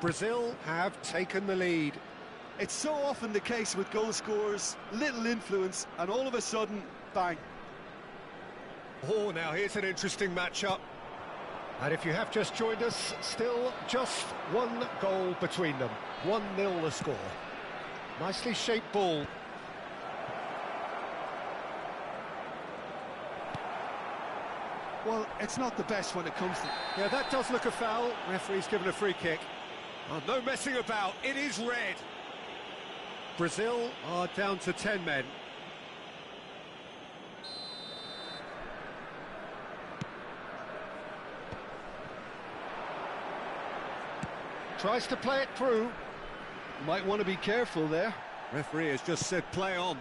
Brazil have taken the lead. It's so often the case with goal scorers, little influence, and all of a sudden, bang. Oh, now here's an interesting matchup. And if you have just joined us, still just one goal between them. 1-0 the score. Nicely shaped ball. Well, it's not the best when it comes to... Yeah, that does look a foul. Referee's given a free kick. Oh, no messing about, it is red. Brazil are down to 10 men. Tries to play it through. Might want to be careful there. Referee has just said play on.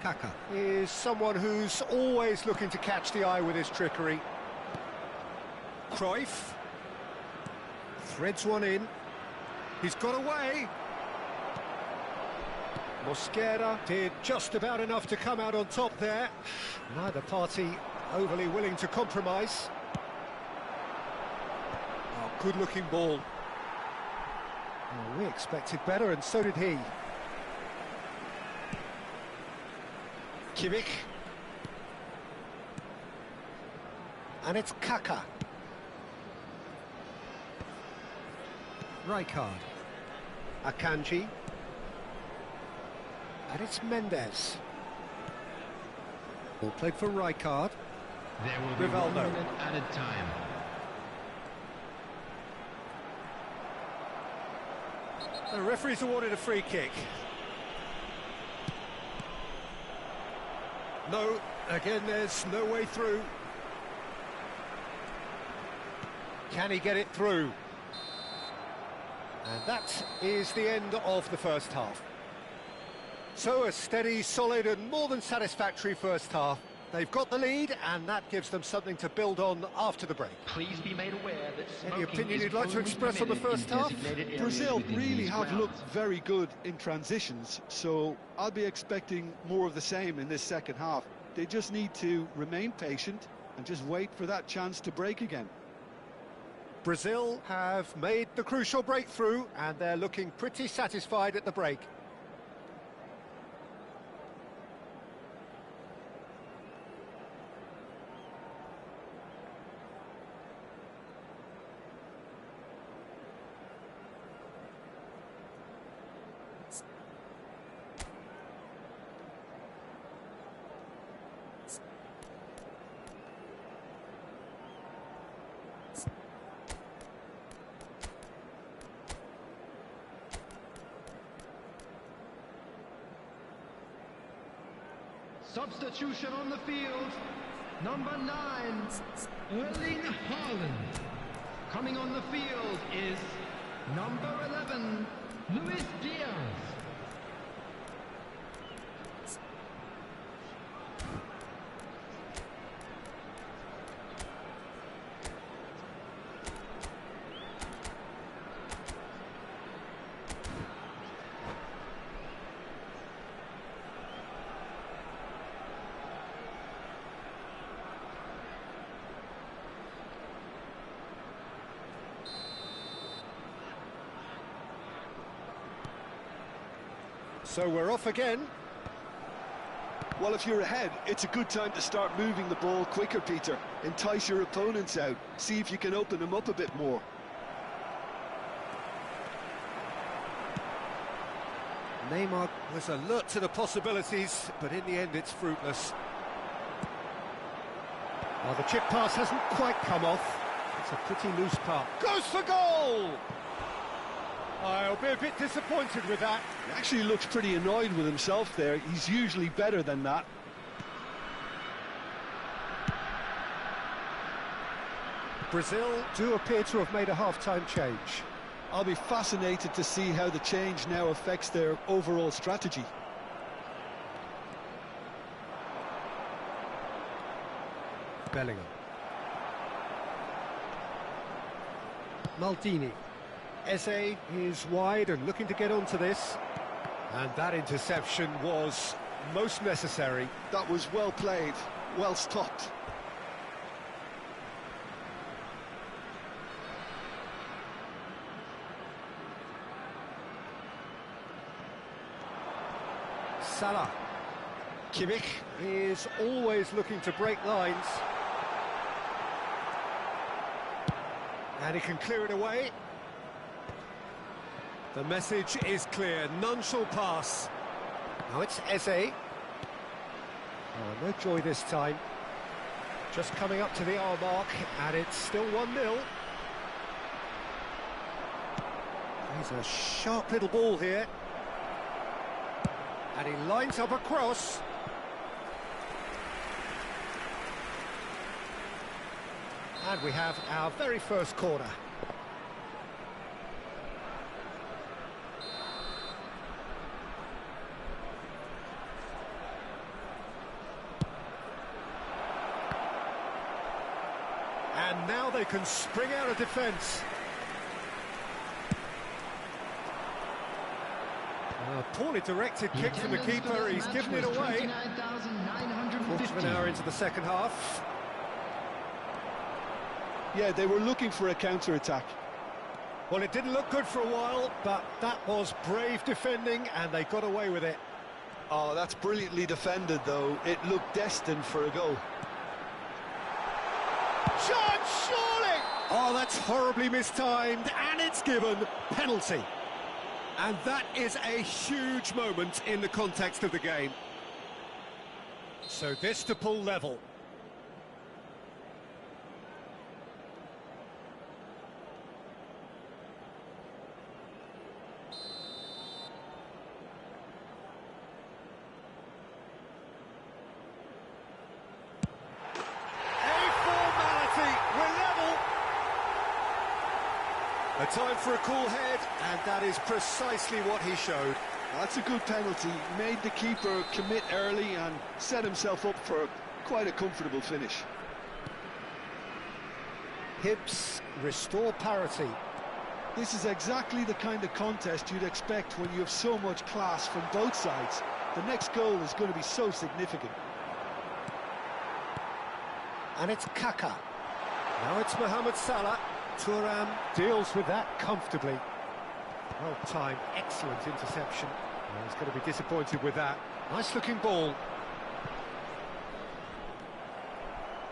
Kaka is someone who's always looking to catch the eye with his trickery. Cruyff threads one in. He's got away. Mosquera did just about enough to come out on top there. Neither party overly willing to compromise. Oh, good-looking ball. Oh, we expected better, and so did he. Kimmich. And it's Kaka. Rijkaard. Akanji. And it's Mendes. Ball played for Rijkaard. There will be Rivaldo. 1 minute added time. The referee's awarded a free kick. No, again there's no way through. Can he get it through? And that is the end of the first half. So a steady, solid and more than satisfactory first half. They've got the lead and that gives them something to build on after the break. Please be made aware that Any smoking opinion is you'd like to only express on the permitted first in half? designated areas Brazil within really these have grounds. looked very good in transitions, so I'll be expecting more of the same in this second half. They just need to remain patient and just wait for that chance to break again. Brazil have made the crucial breakthrough and they're looking pretty satisfied at the break. Substitution on the field. Number 9, Erling Haaland. Coming on the field is number 11, Luis Diaz. So we're off again. Well, if you're ahead, it's a good time to start moving the ball quicker, Peter. Entice your opponents out. See if you can open them up a bit more. Neymar was alert to the possibilities, but in the end it's fruitless. Well, the chip pass hasn't quite come off. It's a pretty loose pass. Goes for goal! I'll be a bit disappointed with that. He actually looks pretty annoyed with himself there. He's usually better than that. Brazil do appear to have made a half-time change. I'll be fascinated to see how the change now affects their overall strategy. Bellingham. Maldini. Eze is wide and looking to get onto this. And that interception was most necessary. That was well played, well stopped. Salah. Kimmich is always looking to break lines. And he can clear it away. The message is clear, none shall pass. Now it's Eze. Oh, no joy this time. Just coming up to the hour mark, and it's still 1-0. He's a sharp little ball here. And he lines up a cross. And we have our very first corner. And now they can spring out of defence. Poorly directed kick from the keeper, he's given it away. Quarter of an hour into the second half. Yeah, they were looking for a counter-attack. Well, it didn't look good for a while, but that was brave defending, and they got away with it. Oh, that's brilliantly defended, though. It looked destined for a goal. Chance, surely! Oh, that's horribly mistimed, and it's given penalty. And that is a huge moment in the context of the game. So this to pull level. A time for a cool head, and that is precisely what he showed. That's a good penalty. Made the keeper commit early and set himself up for quite a comfortable finish. Hibs restore parity. This is exactly the kind of contest you'd expect when you have so much class from both sides. The next goal is going to be so significant. And it's Kaka. Now it's Mohamed Salah. Thuram deals with that comfortably. Well timed, excellent interception. Well, he's going to be disappointed with that. Nice looking ball.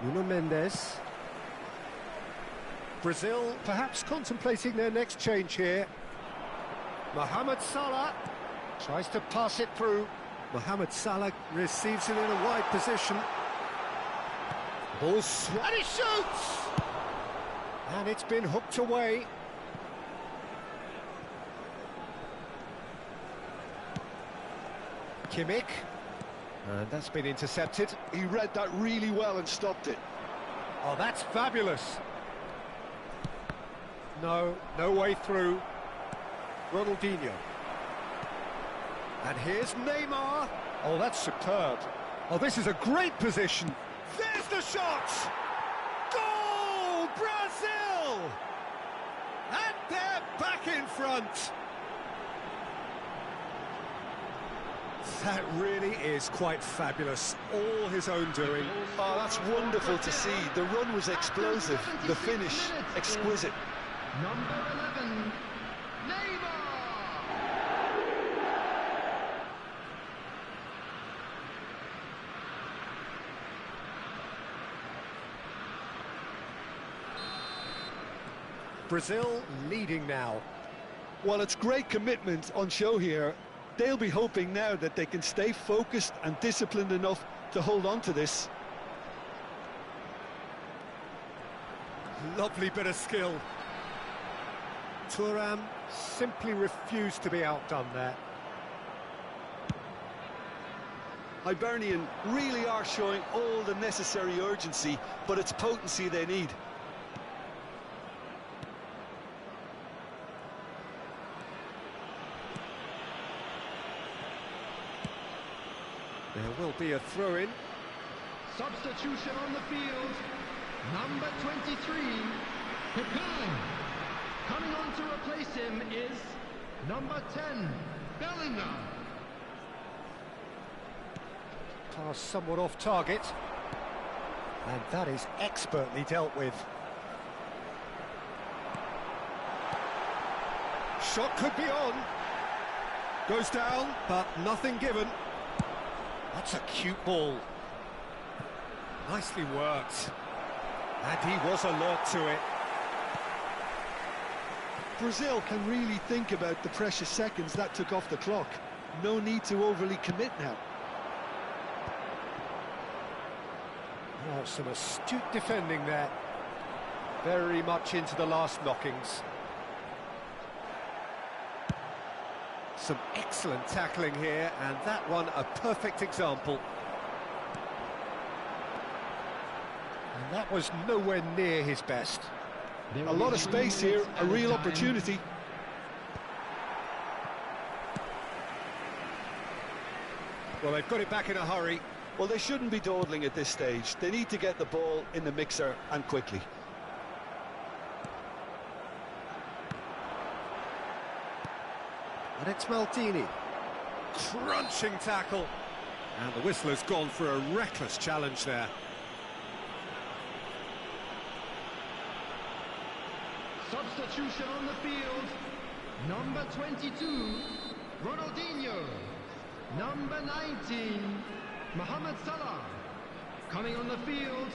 Nuno Mendes. Brazil perhaps contemplating their next change here. Mohamed Salah tries to pass it through. Mohamed Salah receives it in a wide position. Ball and he shoots! And it's been hooked away. Kimmich. And that's been intercepted. He read that really well and stopped it. Oh, that's fabulous. No way through. Ronaldinho. And here's Neymar. Oh, that's superb. Oh, this is a great position. There's the shot! Goal, Brazil! And they're back in front. That really is quite fabulous. All his own doing. Oh, that's wonderful to see. The run was explosive. The finish, exquisite. Number 11, Neymar! Brazil leading now. Well, it's great commitment on show here. They'll be hoping now that they can stay focused and disciplined enough to hold on to this. Lovely bit of skill. Thuram simply refused to be outdone there. Hibernian really are showing all the necessary urgency, but it's potency they need. There will be a throw-in. Substitution on the field. Number 23, Coop. Coming on to replace him is number 10, Bellingham. Pass somewhat off target. And that is expertly dealt with. Shot could be on. Goes down, but nothing given. That's a cute ball. Nicely worked. And he was alert to it. Brazil can really think about the precious seconds that took off the clock. No need to overly commit now. Oh, some astute defending there. Very much into the last knockings. Some excellent tackling here, and that one a perfect example. And that was nowhere near his best. A lot of space here, a real opportunity. Well, they've got it back in a hurry. Well, they shouldn't be dawdling at this stage. They need to get the ball in the mixer and quickly. And it's Maldini. Crunching tackle. And the whistler's gone for a reckless challenge there. Substitution on the field. Number 22, Ronaldinho. Number 19, Mohamed Salah. Coming on the field,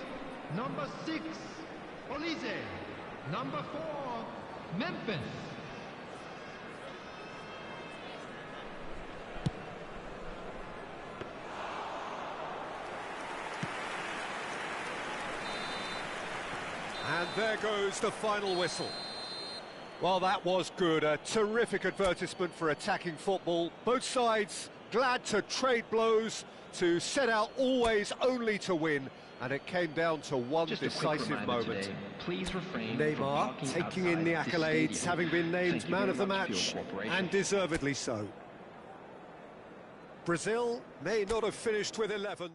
number 6, Olise. Number 4, Memphis. And there goes the final whistle. Well, that was good. A terrific advertisement for attacking football. Both sides glad to trade blows, to set out always only to win. And it came down to one decisive moment. Today, please refrain Neymar from parking taking in the outside accolades, stadium. having been named Thank you man very of the much for match, your cooperation. and deservedly so. Brazil may not have finished with 11.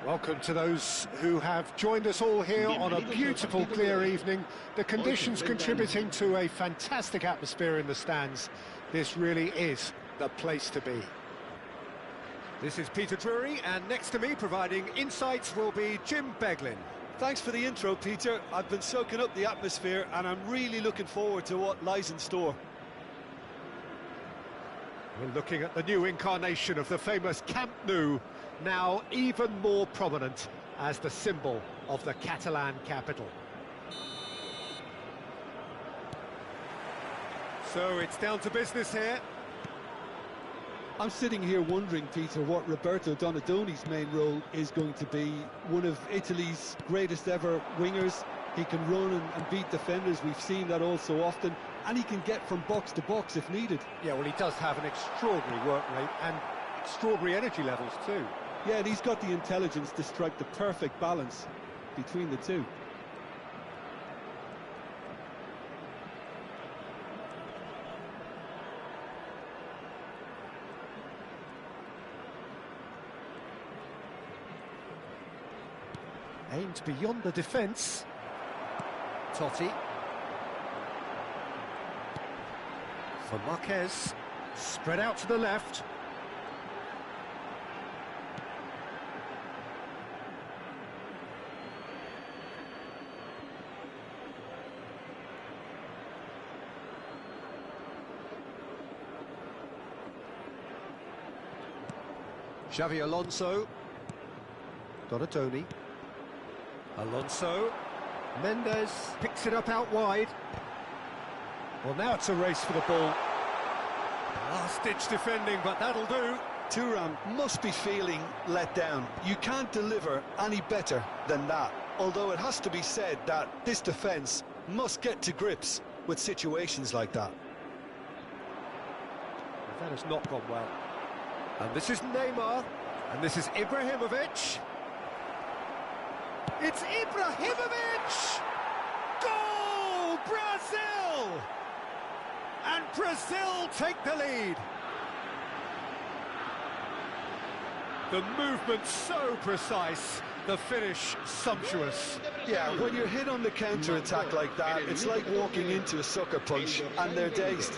Welcome to those who have joined us all here on a beautiful, clear evening. The conditions contributing to a fantastic atmosphere in the stands. This really is the place to be. This is Peter Drury, and next to me, providing insights, will be Jim Beglin. Thanks for the intro, Peter. I've been soaking up the atmosphere, and I'm really looking forward to what lies in store. We're looking at the new incarnation of the famous Camp Nou, now even more prominent as the symbol of the Catalan capital. So it's down to business here. I'm sitting here wondering, Peter, what Roberto Donadoni's main role is going to be. One of Italy's greatest ever wingers. He can run and beat defenders. We've seen that all so often. And he can get from box to box if needed. Yeah, well, he does have an extraordinary work rate and extraordinary energy levels too. Yeah, and he's got the intelligence to strike the perfect balance between the two. Aimed beyond the defence. Totti. For Marquez. Spread out to the left. Xavi Alonso. Donadoni. Alonso. Mendes picks it up out wide. Well, now it's a race for the ball. Last-ditch defending, but that'll do. Thuram must be feeling let down. You can't deliver any better than that. Although it has to be said that this defence must get to grips with situations like that. That has not gone well. And this is Neymar. And this is Ibrahimovic. It's Ibrahimovic! Goal! Brazil! And Brazil take the lead. The movement so precise, the finish sumptuous. Yeah, when you're hit on the counter-attack like that, it's like walking into a sucker punch and they're dazed.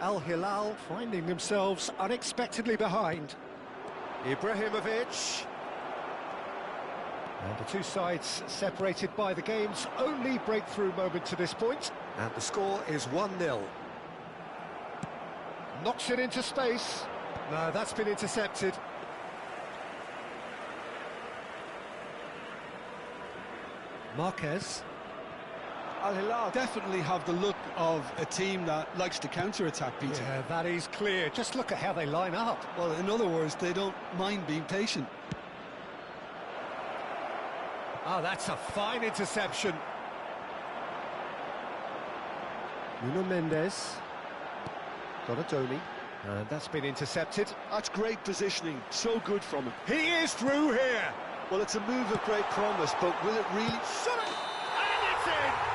Al Hilal finding themselves unexpectedly behind. Ibrahimovic. And the two sides separated by the game's only breakthrough moment to this point. And the score is 1-0. Knocks it into space. No, that's been intercepted. Marquez. Al Hilal definitely have the look of a team that likes to counter-attack, Peter. Yeah, that is clear. Just look at how they line up. Well, in other words, they don't mind being patient. Oh, that's a fine interception. Nuno Mendes. Donadoni. And that's been intercepted. That's great positioning. So good from him. He is through here. Well, it's a move of great promise, but will it really... Shot it! And it's in!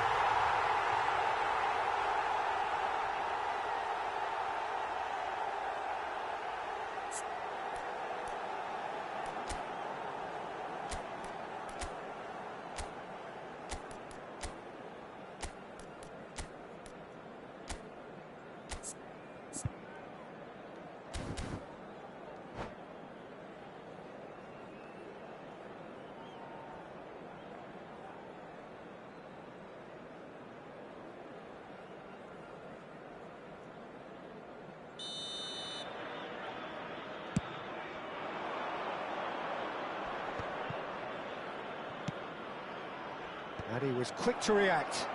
And he was quick to react.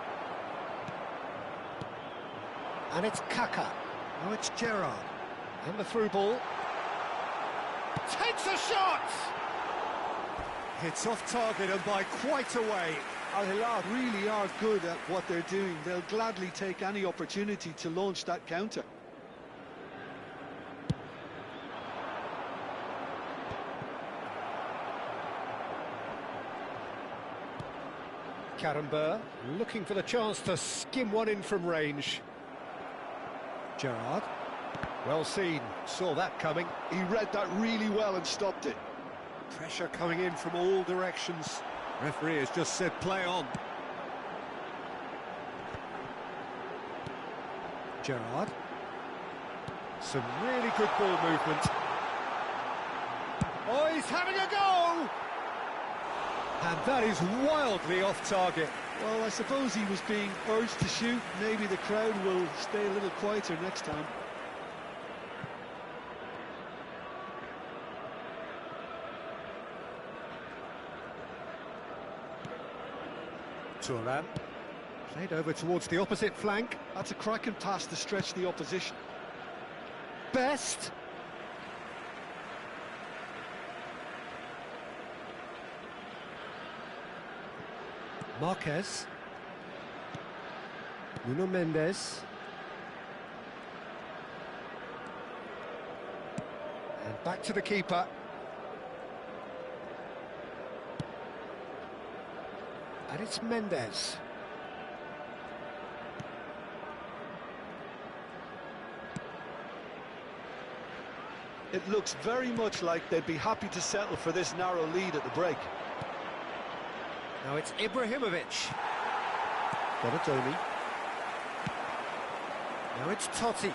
And it's Kaka. Now it's Gerrard. And the through ball. Takes a shot! It's off target and by quite a way. Al Hilal really are good at what they're doing. They'll gladly take any opportunity to launch that counter. Karambur looking for the chance to skim one in from range. Gerrard. Well seen, saw that coming. He read that really well and stopped it. Pressure coming in from all directions. Referee has just said play on. Gerrard. Some really good ball movement. Oh, he's having a go! And that is wildly off target. Well, I suppose he was being urged to shoot. Maybe the crowd will stay a little quieter next time. Turan. Played over towards the opposite flank. That's a cracking pass to stretch the opposition. Best. Marquez. Nuno Mendes. And back to the keeper. And it's Mendes. It looks very much like they'd be happy to settle for this narrow lead at the break. Now it's Ibrahimovic. Donatoni. Now it's Totti.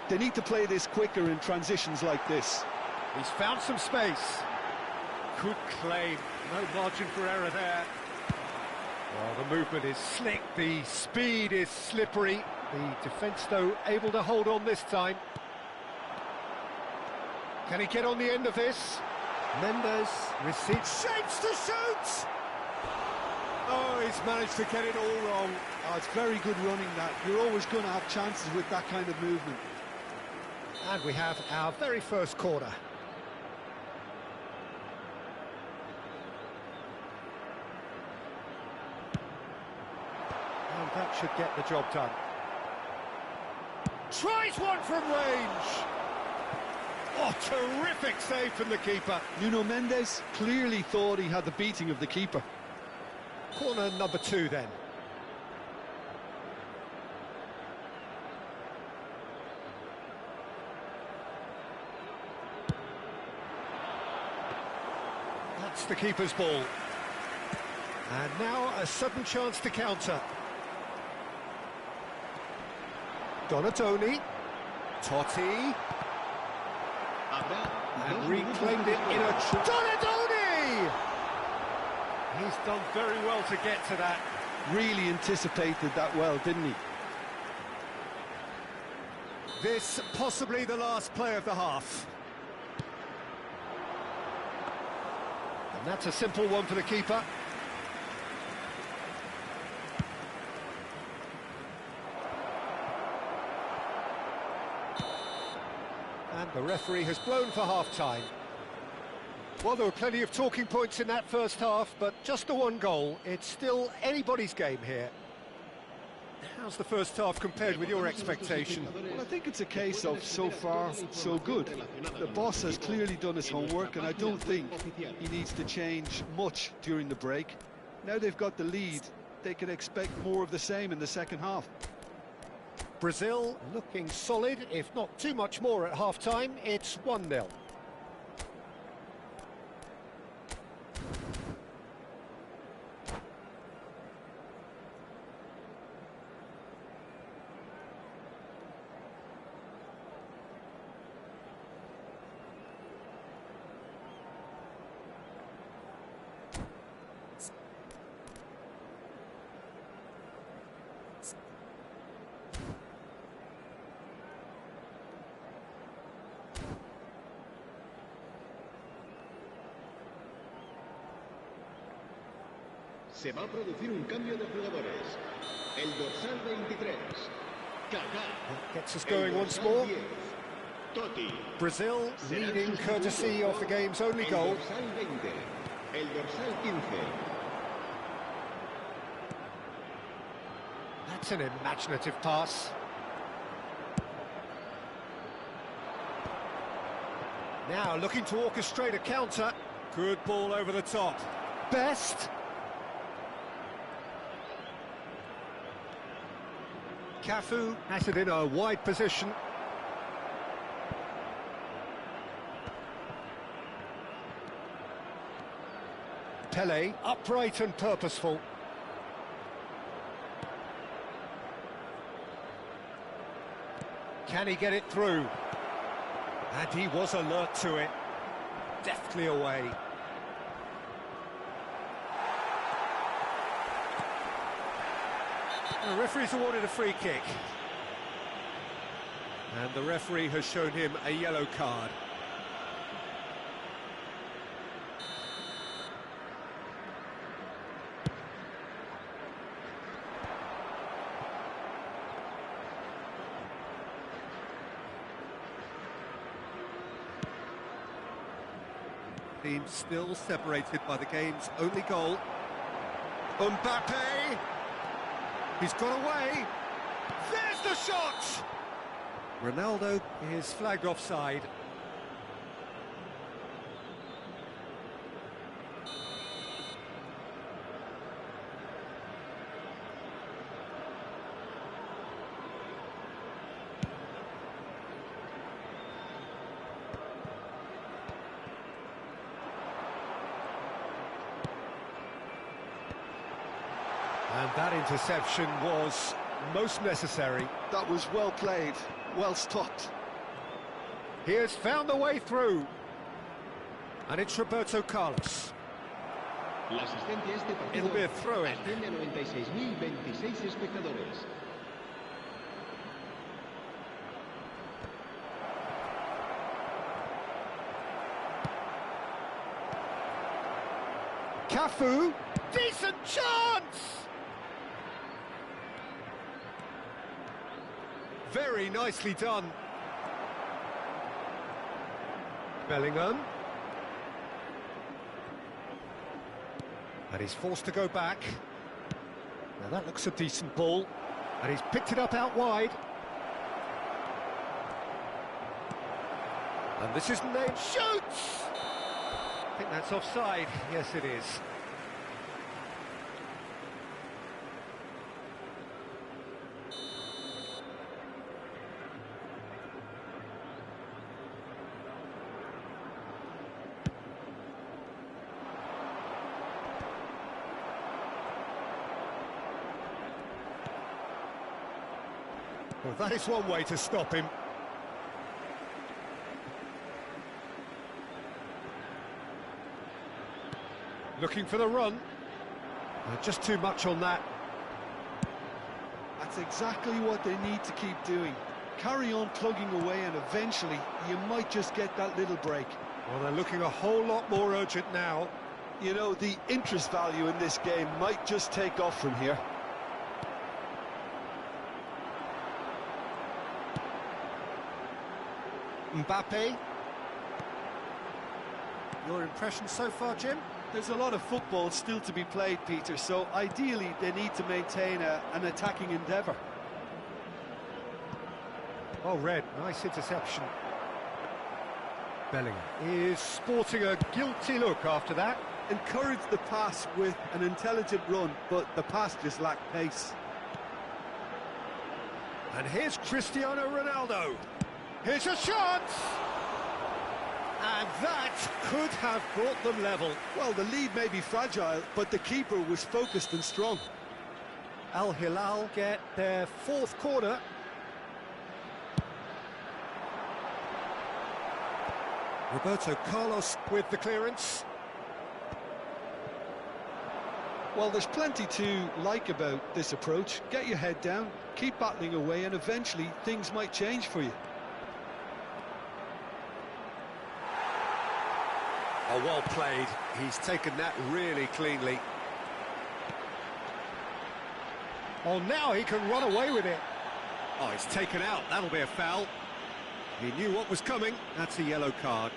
They need to play this quicker in transitions like this. He's found some space. Good claim. No margin for error there. Well, the movement is slick. The speed is slippery. The defence, though, able to hold on this time. Can he get on the end of this? Mendes receives, shapes to shoot! Oh, he's managed to get it all wrong. Oh, it's very good running that. You're always going to have chances with that kind of movement. And we have our very first corner. And that should get the job done. Tries one from range! Oh, terrific save from the keeper. Nuno Mendes clearly thought he had the beating of the keeper. Corner number 2 then. That's the keeper's ball. And now a sudden chance to counter. Donatoni. Totti. And reclaimed it in a... Donatoni! He's done very well to get to that. Really anticipated that well, didn't he? This possibly the last play of the half. And that's a simple one for the keeper. And the referee has blown for half-time. Well, there were plenty of talking points in that first half, but just the one goal. It's still anybody's game here. How's the first half compared with your expectation? Well, I think it's a case of so far, so good. The boss has clearly done his homework, and I don't think he needs to change much during the break. Now they've got the lead, they can expect more of the same in the second half. Brazil looking solid, if not too much more at half-time. It's 1-0. Se va a producir un cambio de jugadores. El dorsal 23, Kaká. Gets us going once more. 10, Totti. Brazil leading courtesy of the game's only goal. El dorsal 20, el dorsal 15. That's an imaginative pass. Now looking to orchestrate a counter. Good ball over the top. Best. Cafu has it in a wide position. Pele, upright and purposeful. Can he get it through? And he was alert to it. Deftly away. The referee's awarded a free kick. And the referee has shown him a yellow card. Team still separated by the game's only goal. Mbappe! He's got away! There's the shot! Ronaldo is flagged offside. And that interception was most necessary. That was well played, well stopped. He has found a way through. And it's Roberto Carlos. La asistencia a este partido It'll be a throw-in. asciende a 96.026 espectadores. Cafu, decent chance! Very nicely done. Bellingham. And he's forced to go back. Now that looks a decent ball. And he's picked it up out wide. And this is named shoots! I think that's offside. Yes, it is. Well, that is one way to stop him. Looking for the run. Just too much on that. That's exactly what they need to keep doing. Carry on plugging away and eventually you might just get that little break. Well, they're looking a whole lot more urgent now. You know, the interest value in this game might just take off from here. Mbappe. Your impression so far, Jim? There's a lot of football still to be played, Peter, so ideally they need to maintain an attacking endeavour. Oh, Red, nice interception. Bellingham is sporting a guilty look after that. Encourage the pass with an intelligent run, but the pass just lacked pace. And here's Cristiano Ronaldo. Here's a shot! And that could have brought them level. Well, the lead may be fragile, but the keeper was focused and strong. Al Hilal get their fourth corner. Roberto Carlos with the clearance. Well, there's plenty to like about this approach. Get your head down, keep battling away, and eventually things might change for you. Oh, well played. He's taken that really cleanly. Oh, now he can run away with it. Oh, it's taken out. That'll be a foul. He knew what was coming. That's a yellow card.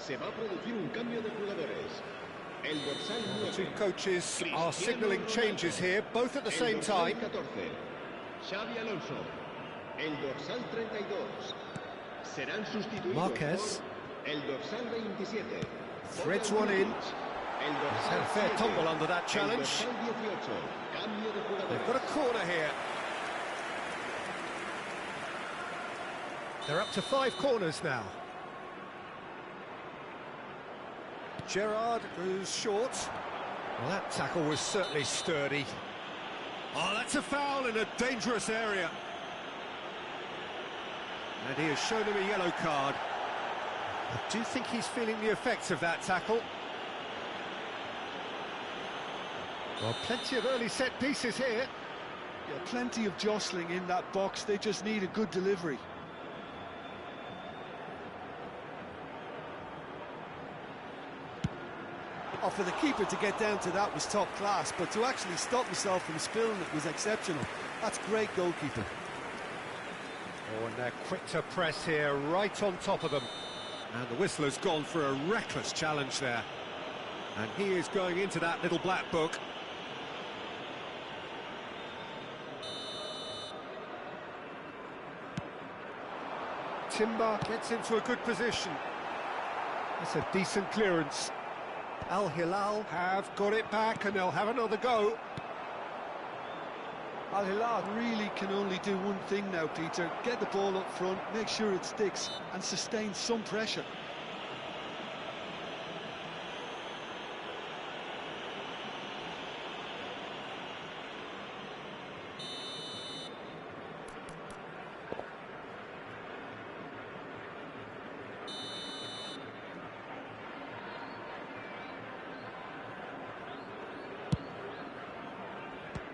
Se va a producir un cambio de jugadores. El dorsal The 9. two coaches are signalling changes here, both at the same El dorsal time. 14. Xavi Alonso. El dorsal 32. Serán sustituidos Marquez. por el dorsal 27. Threads one in. El He's dorsal had a fair 7. tumble under that El challenge. dorsal 18. Cambio de jugadores. They've got a corner here. They're up to 5 corners now. Gerrard goes short. Well, that tackle was certainly sturdy. Oh, that's a foul in a dangerous area. And he has shown him a yellow card. I do think he's feeling the effects of that tackle. Well, plenty of early set pieces here. Yeah, plenty of jostling in that box. They just need a good delivery. Oh, for the keeper to get down to that was top class, but to actually stop himself from spilling it was exceptional. That's great goalkeeping. Oh, and they're quick to press here, right on top of them. And the whistler's gone for a reckless challenge there. And he is going into that little black book. Timber gets into a good position. That's a decent clearance. Al Hilal have got it back and they'll have another go. Al Hilal really can only do one thing now, Peter. Get the ball up front, make sure it sticks and sustain some pressure.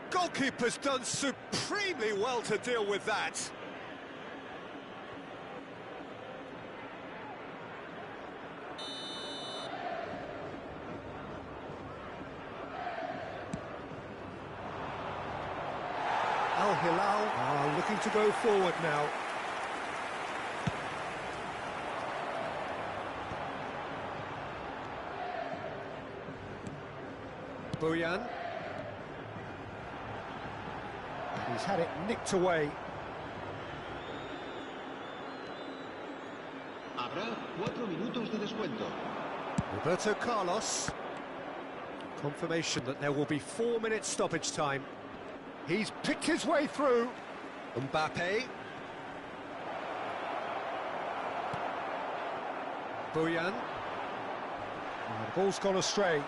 Goalkeeper's done supremely well to deal with that. Al Hilal are looking to go forward now. Boyan. He's had it nicked away. Habrá 4 minutos de descuento. Roberto Carlos. Confirmation that there will be 4 minutes stoppage time. He's picked his way through. Mbappe. Boyan. The ball's gone astray.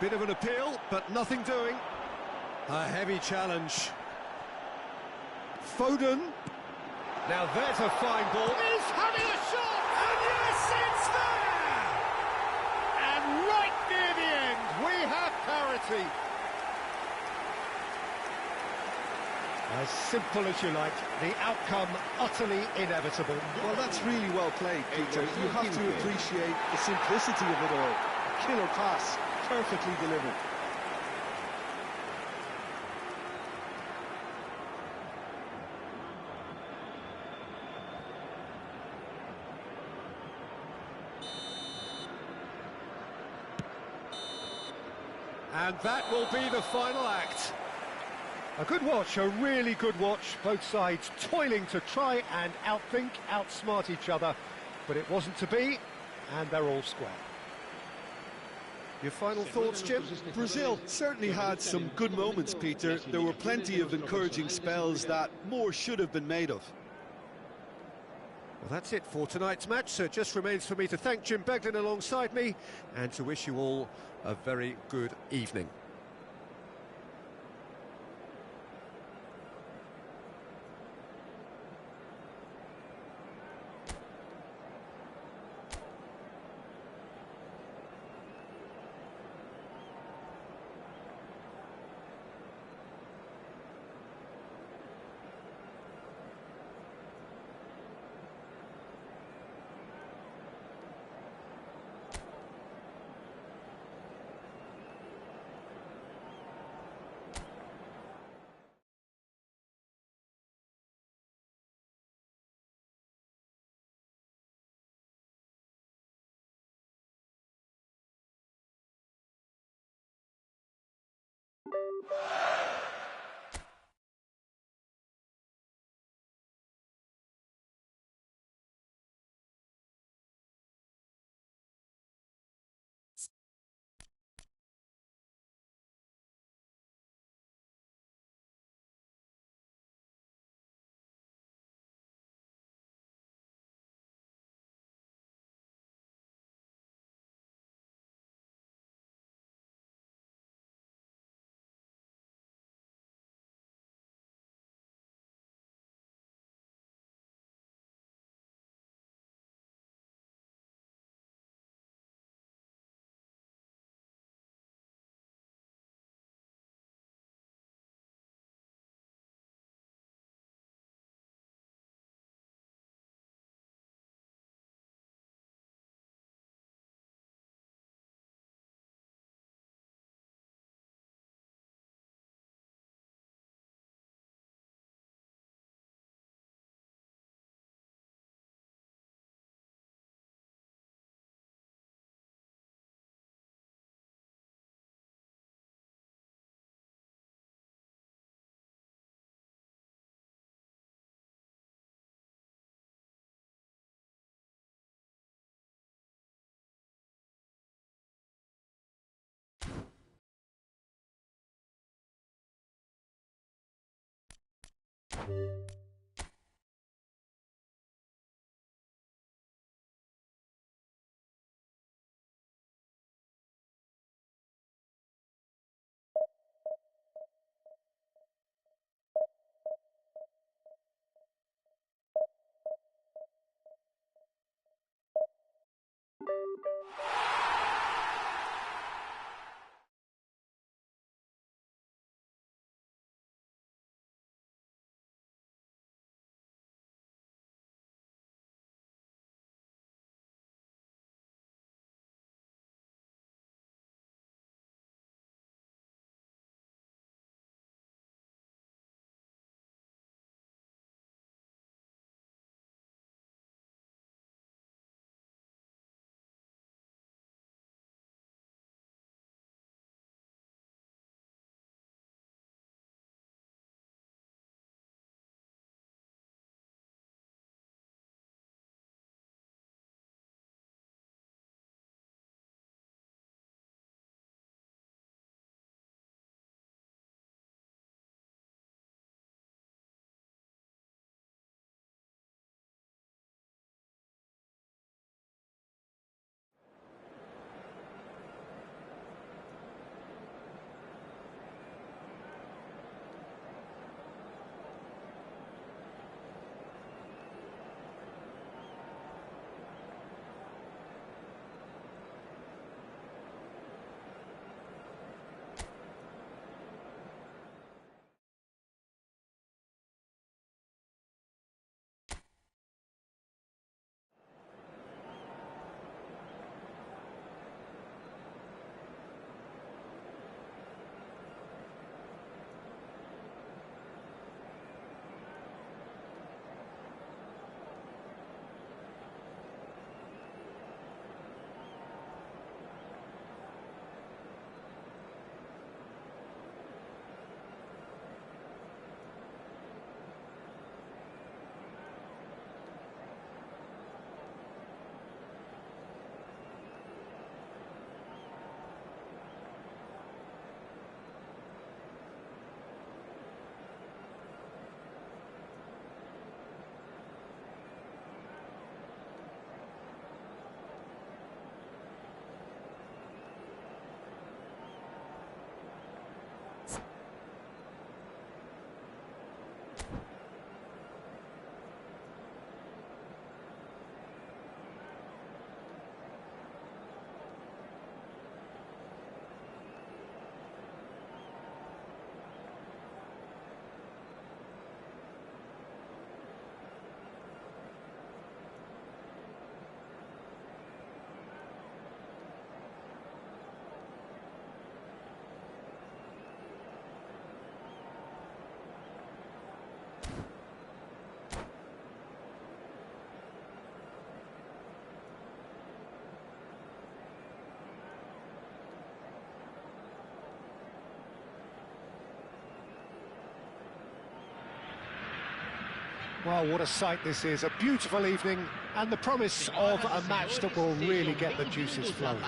Bit of an appeal, but nothing doing. A heavy challenge. Foden. Now there's a fine ball. He's having a shot! And yes, it's there! And right near the end, we have parity. As simple as you like, the outcome utterly inevitable. Well, that's really well played, Peter. You have to appreciate the simplicity of it all. A killer pass, perfectly delivered. And that will be the final act. A good watch, a really good watch. Both sides toiling to try and outthink, outsmart each other. But it wasn't to be, and they're all square. Your final thoughts, Jim? Brazil certainly had some good moments, Peter. There were plenty of encouraging spells that more should have been made of. Well, that's it for tonight's match, so it just remains for me to thank Jim Beglin alongside me and to wish you all a very good evening. Well, what a sight this is. A beautiful evening and the promise of a match that will really get the juices flowing.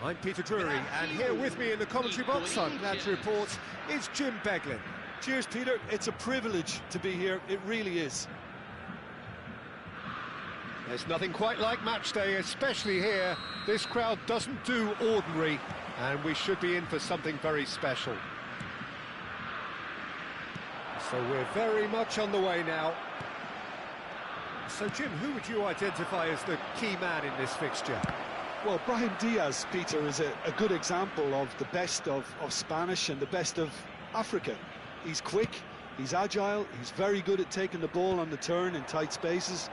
I'm Peter Drury, and here with me in the commentary box, I'm glad to report, is Jim Beglin. Cheers, Peter. It's a privilege to be here. It really is. There's nothing quite like match day, especially here. This crowd doesn't do ordinary, and we should be in for something very special. So we're very much on the way now. So, Jim, who would you identify as the key man in this fixture? Well, Brahim Diaz, Peter, is a good example of the best of Spanish and the best of Africa. He's quick, he's agile, he's very good at taking the ball on the turn in tight spaces.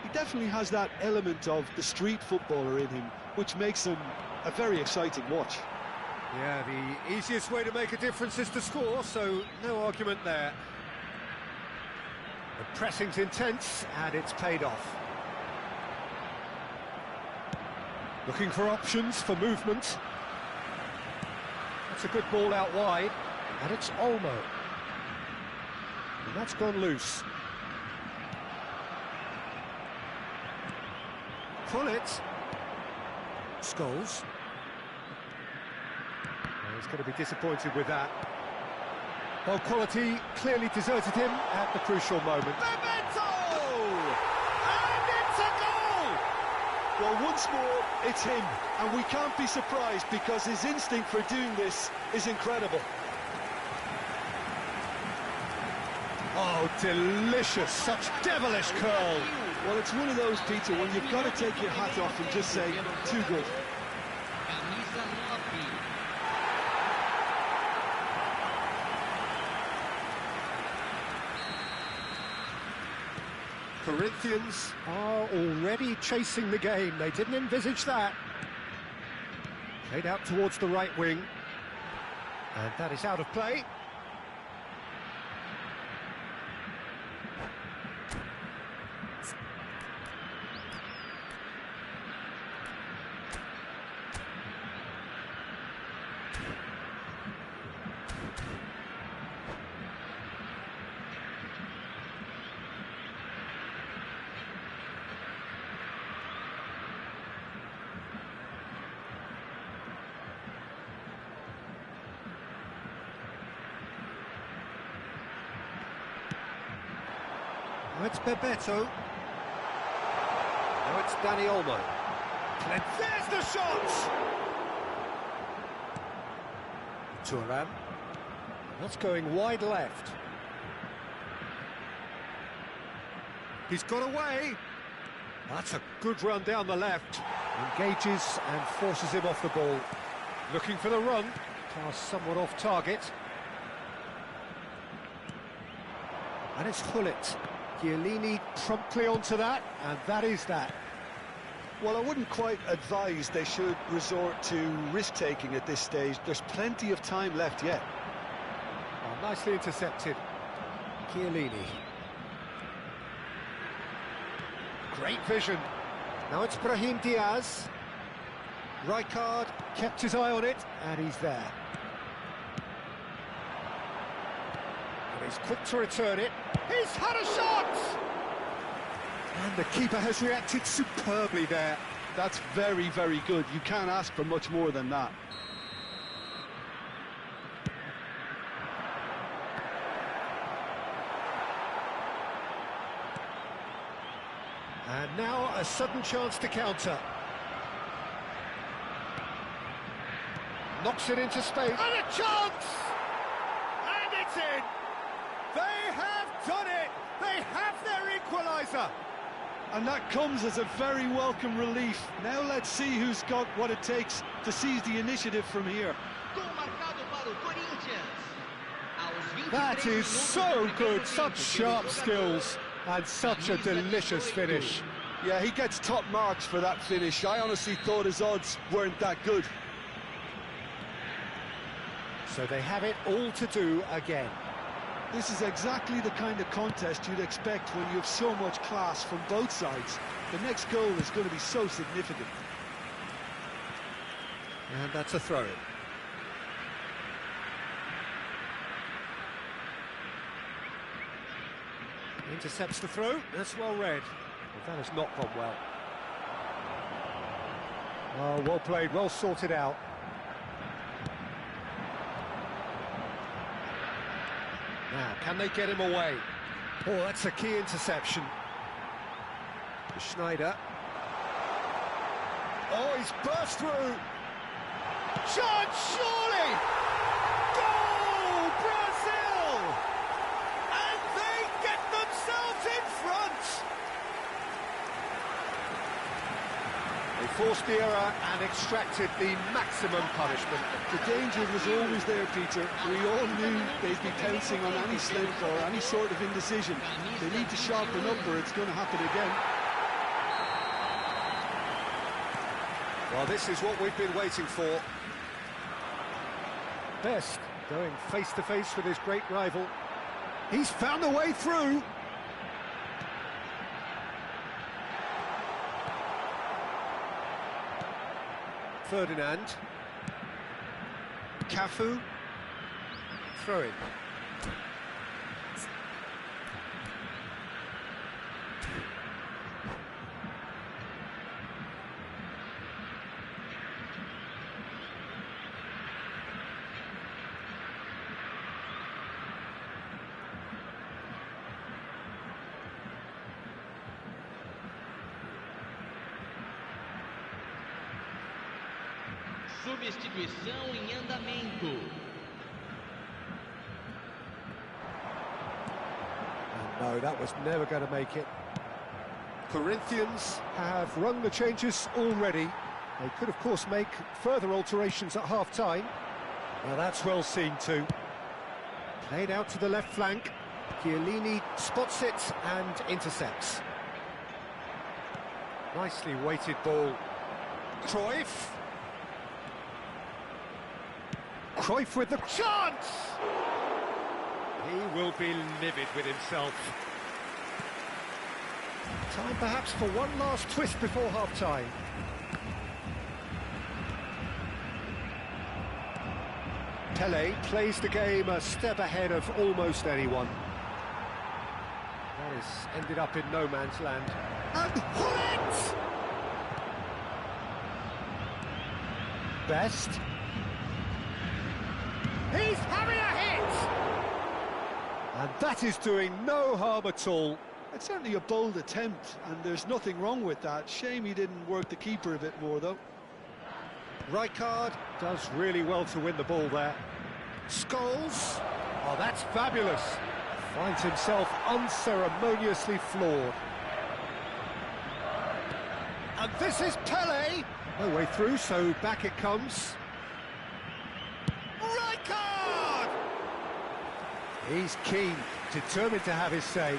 He definitely has that element of the street footballer in him, which makes him a very exciting watch. Yeah, the easiest way to make a difference is to score, so no argument there. The pressing's intense, and it's paid off. Looking for options for movement. That's a good ball out wide, and it's Olmo. And that's gone loose. Pull it. Scholes. He's going to be disappointed with that. Well, quality clearly deserted him at the crucial moment. Bebeto! And it's a goal! Well, once more, it's him, and we can't be surprised because his instinct for doing this is incredible. Oh, delicious, such devilish curl. Well, it's one of those, Peter, when you've got to take your hat off and just say, too good. Corinthians are already chasing the game. They didn't envisage that. Played out towards the right wing. And that is out of play. Now it's Bebeto. Now it's Danny Olmo. And there's the shot! Turan. That's going wide left. He's got away. That's a good run down the left. Engages and forces him off the ball. Looking for the run. Pass somewhat off target. And it's Hullet. Chiellini promptly onto that, and that is that. Well, I wouldn't quite advise they should resort to risk-taking at this stage. There's plenty of time left yet. Oh, nicely intercepted. Chiellini. Great vision. Now it's Brahim Diaz. Rijkaard kept his eye on it, and he's there. And he's quick to return it. He's had a shot! And the keeper has reacted superbly there. That's very, very good. You can't ask for much more than that. And now a sudden chance to counter. Knocks it into space. And a chance! And it's in! They have done it! They have their equaliser! And that comes as a very welcome relief. Now let's see who's got what it takes to seize the initiative from here. That is so good, such sharp skills, and such a delicious finish. Yeah, he gets top marks for that finish. I honestly thought his odds weren't that good. So they have it all to do again. This is exactly the kind of contest you'd expect when you have so much class from both sides. The next goal is going to be so significant. And that's a throw-in. Intercepts the throw. That's well read. But that has not gone well. Oh, well played, well sorted out. Now, can they get him away? Oh, that's a key interception. Schneider. Oh, he's burst through. Chance, surely! Goal, Brazil! And they get themselves in front! They forced the error and extracted the maximum punishment. The danger was always there, Peter. We all knew they'd be pouncing on any slip or any sort of indecision. They need to sharpen up or it's going to happen again. Well, this is what we've been waiting for. Best going face-to-face with his great rival. He's found a way through. Ferdinand. Cafu. Throw in. Substituição em andamento. No, that was never going to make it. Corinthians have rung the changes already. They could, of course, make further alterations at half-time. Well, that's well seen too. Played out to the left flank. Chiellini spots it and intercepts. Nicely weighted ball. Cruyff. Cruyff with the chance! He will be livid with himself. Time perhaps for one last twist before half-time. Pele plays the game a step ahead of almost anyone. That has ended up in no man's land. And Hullet! Best. He's having a hit! And that is doing no harm at all. It's certainly a bold attempt, and there's nothing wrong with that. Shame he didn't work the keeper a bit more, though. Rijkaard does really well to win the ball there. Scholes. Oh, that's fabulous. Finds himself unceremoniously floored. And this is Pele. No way through, so back it comes. Rijkaard! He's keen, determined to have his say.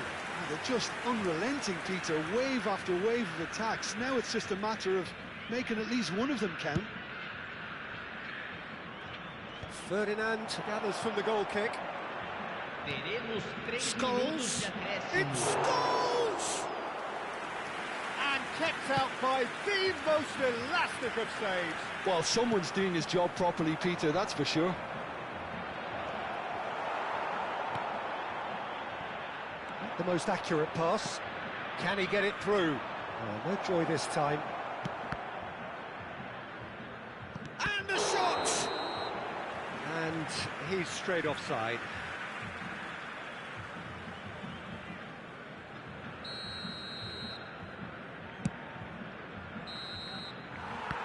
They're just unrelenting, Peter. Wave after wave of attacks. Now it's just a matter of making at least one of them count. Ferdinand gathers from the goal kick. Scholes. It's Scholes! And kept out by the most elastic of saves. Well, someone's doing his job properly, Peter, that's for sure. Not the most accurate pass. Can he get it through? Oh, no joy this time. And the shot! And he's straight offside.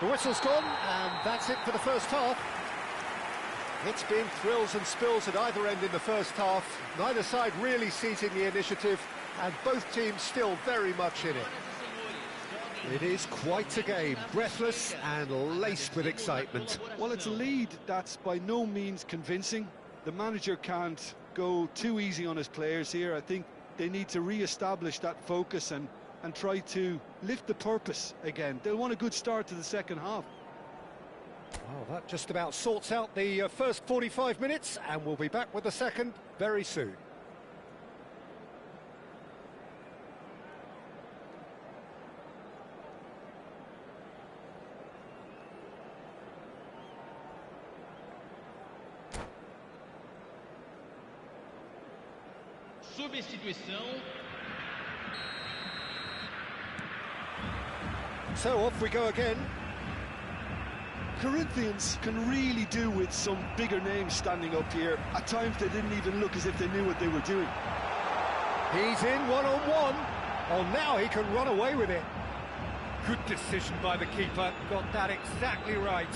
The whistle's gone, and that's it for the first half. It's been thrills and spills at either end in the first half. Neither side really seizing the initiative, and both teams still very much in it. It is quite a game, breathless and laced with excitement. Well, it's a lead that's by no means convincing. The manager can't go too easy on his players here. I think they need to re-establish that focus and try to lift the purpose again. They'll want a good start to the second half. Well, that just about sorts out the first 45 minutes, and we'll be back with the second very soon. Substituição, So off we go again. Corinthians can really do with some bigger names standing up here. At times they didn't even look as if they knew what they were doing. He's in one-on-one. Oh, now he can run away with it. Good decision by the keeper. Got that exactly right.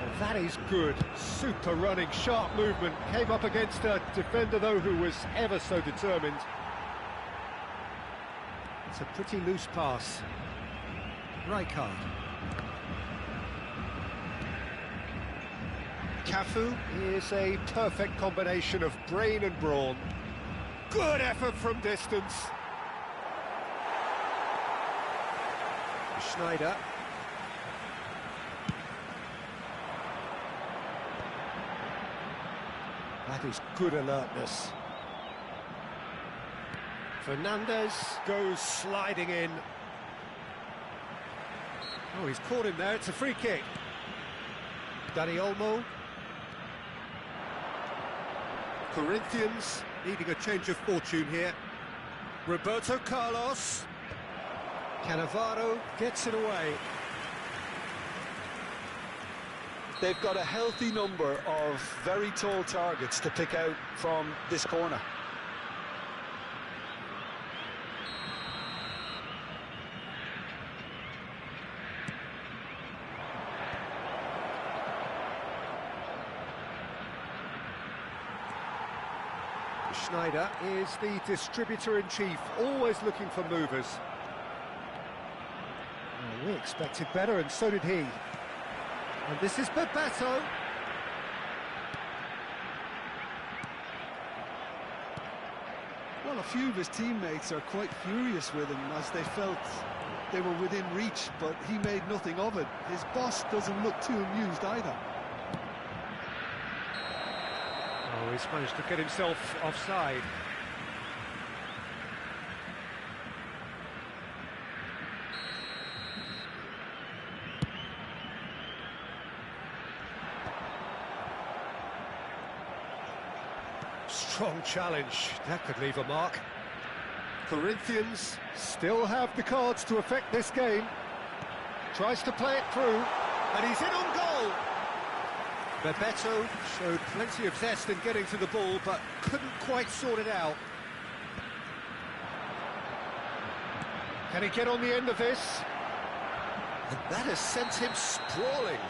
Well, that is good. Super running, sharp movement. Came up against a defender, though, who was ever so determined. It's a pretty loose pass. Rijkaard. Cafu is a perfect combination of brain and brawn. Good effort from distance. Schneider. That is good alertness. Fernandez goes sliding in. Oh, he's caught him there. It's a free kick. Dani Olmo. Corinthians needing a change of fortune here. Roberto Carlos. Cannavaro gets it away. They've got a healthy number of very tall targets to pick out from this corner. Schneider is the distributor-in-chief, always looking for movers. Oh, we expected better, and so did he. And this is Bebeto. Well, a few of his teammates are quite furious with him as they felt they were within reach, but he made nothing of it. His boss doesn't look too amused either. Oh, he's managed to get himself offside. Strong challenge, that could leave a mark. Corinthians still have the cards to affect this game. Tries to play it through, and he's in on goal. Bebeto showed plenty of zest in getting to the ball, but couldn't quite sort it out. Can he get on the end of this? And that has sent him sprawling.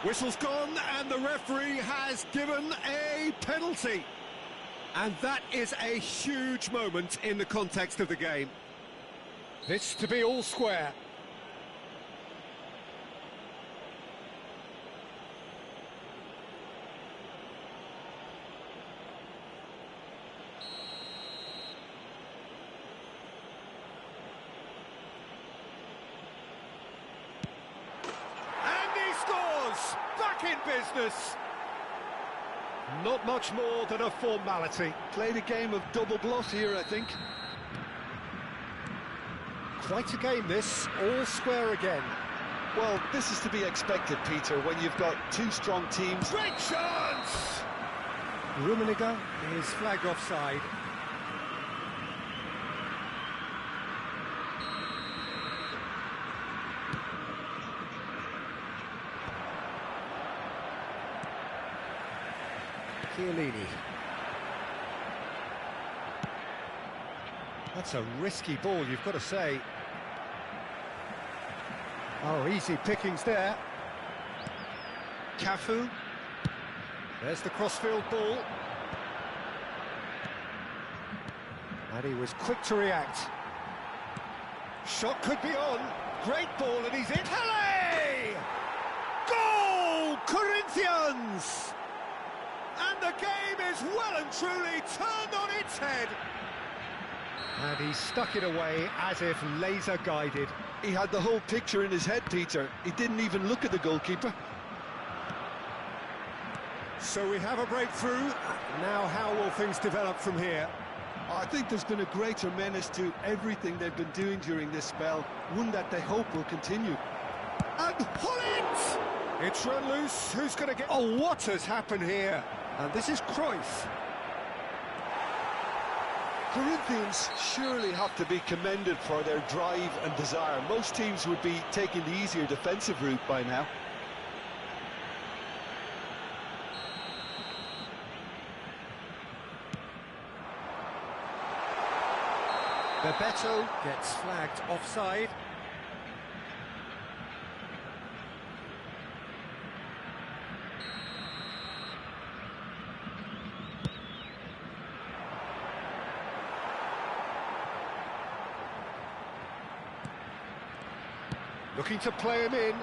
Whistle's gone, and the referee has given a penalty. And that is a huge moment in the context of the game. This to be all square. And he scores! Back in business! Not much more than a formality. Played a game of double bluff here, I think. Quite a game this, all square again. Well, this is to be expected, Peter, when you've got two strong teams. Great chance! Rummenigge is flagged offside. Chiellini. That's a risky ball, you've got to say. Oh, easy pickings there. Cafu. There's the crossfield ball. And he was quick to react. Shot could be on. Great ball, and he's in. Pele! Goal! Corinthians! And the game is well and truly turned on its head. And he stuck it away as if laser-guided. He had the whole picture in his head, Peter. He didn't even look at the goalkeeper. So we have a breakthrough. Now how will things develop from here? I think there's been a greater menace to everything they've been doing during this spell, one that they hope will continue. And pull it! It's run loose. Who's going to get... Oh, what has happened here? And this is Cruyff. Corinthians surely have to be commended for their drive and desire. Most teams would be taking the easier defensive route by now. Bebeto gets flagged offside. Looking to play him in.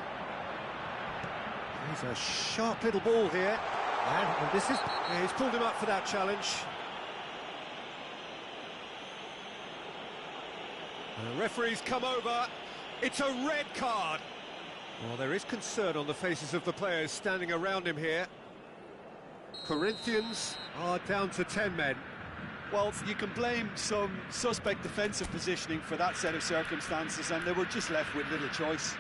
He's a sharp little ball here. And this is... he's pulled him up for that challenge. And the referee's come over. It's a red card. Well, there is concern on the faces of the players standing around him here. Corinthians are down to 10 men. Well, you can blame some suspect defensive positioning for that set of circumstances, and they were just left with little choice.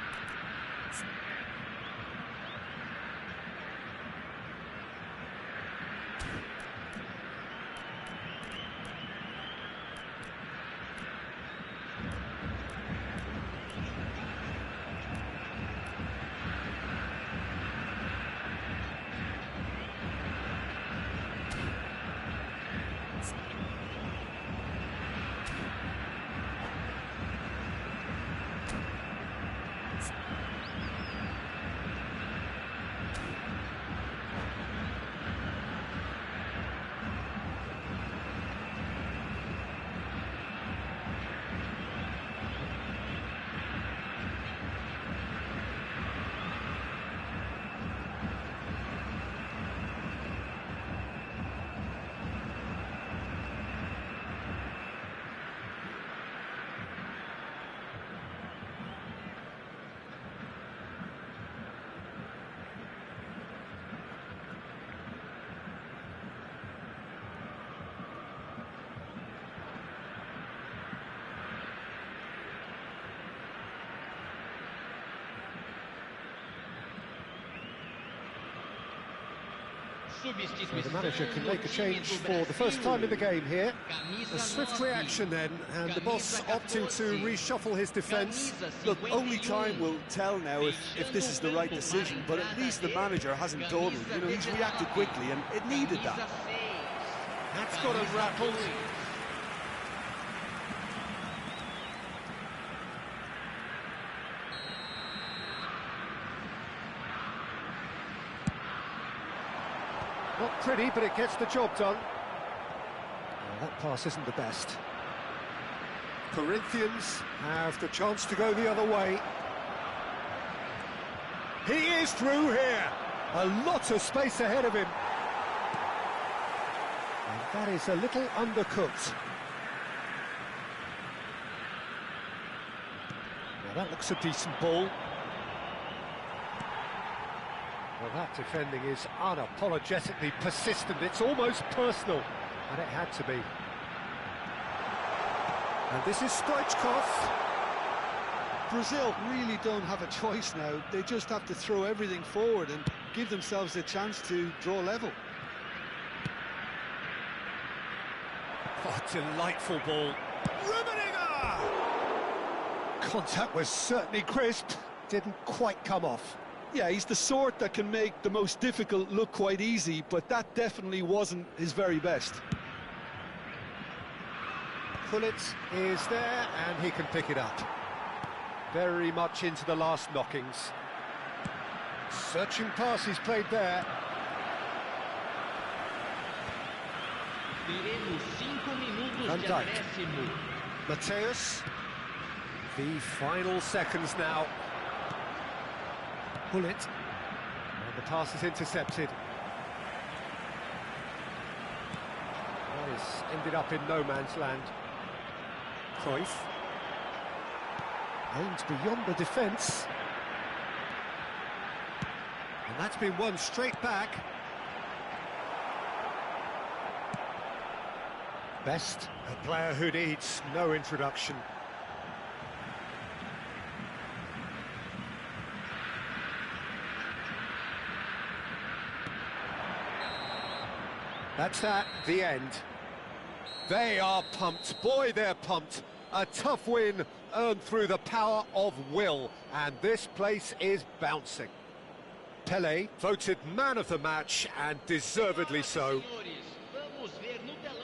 So the manager can make a change for the first time in the game here. A swift reaction then, and the boss opting to reshuffle his defence. Look, only time will tell now if this is the right decision, but at least the manager hasn't dawdled. You know, he's reacted quickly, and it needed that. That's got him rattled. Not pretty, but it gets the job done. Well, that pass isn't the best. Corinthians have the chance to go the other way. He is through here. A lot of space ahead of him. And that is a little undercooked. Now that looks a decent ball. Well, that defending is unapologetically persistent. It's almost personal, and it had to be. And this is Stoichkov. Brazil really don't have a choice now. They just have to throw everything forward and give themselves a chance to draw level. Oh, delightful ball. Rummenigge! Contact was certainly crisp. Didn't quite come off. Yeah, he's the sort that can make the most difficult look quite easy, but that definitely wasn't his very best. Pullet is there, and he can pick it up. Very much into the last knockings. Searching pass he's played there. Van Dijk. Mateus. The final seconds now. Pullet. And the pass is intercepted. Well, he's ended up in no man's land. Cruyff. Aims beyond the defence. And that's been won straight back. Best, a player who needs no introduction. That's that, the end. They are pumped. Boy, they're pumped. A tough win earned through the power of will, and this place is bouncing. Pelé voted man of the match, and deservedly so.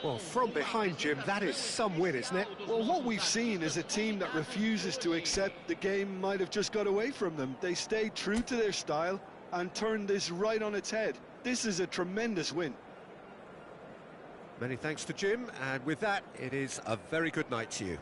Well, from behind, Jim, that is some win, isn't it? Well, what we've seen is a team that refuses to accept the game might have just got away from them. They stayed true to their style and turned this right on its head. This is a tremendous win. Many thanks to Jim, and with that, it is a very good night to you.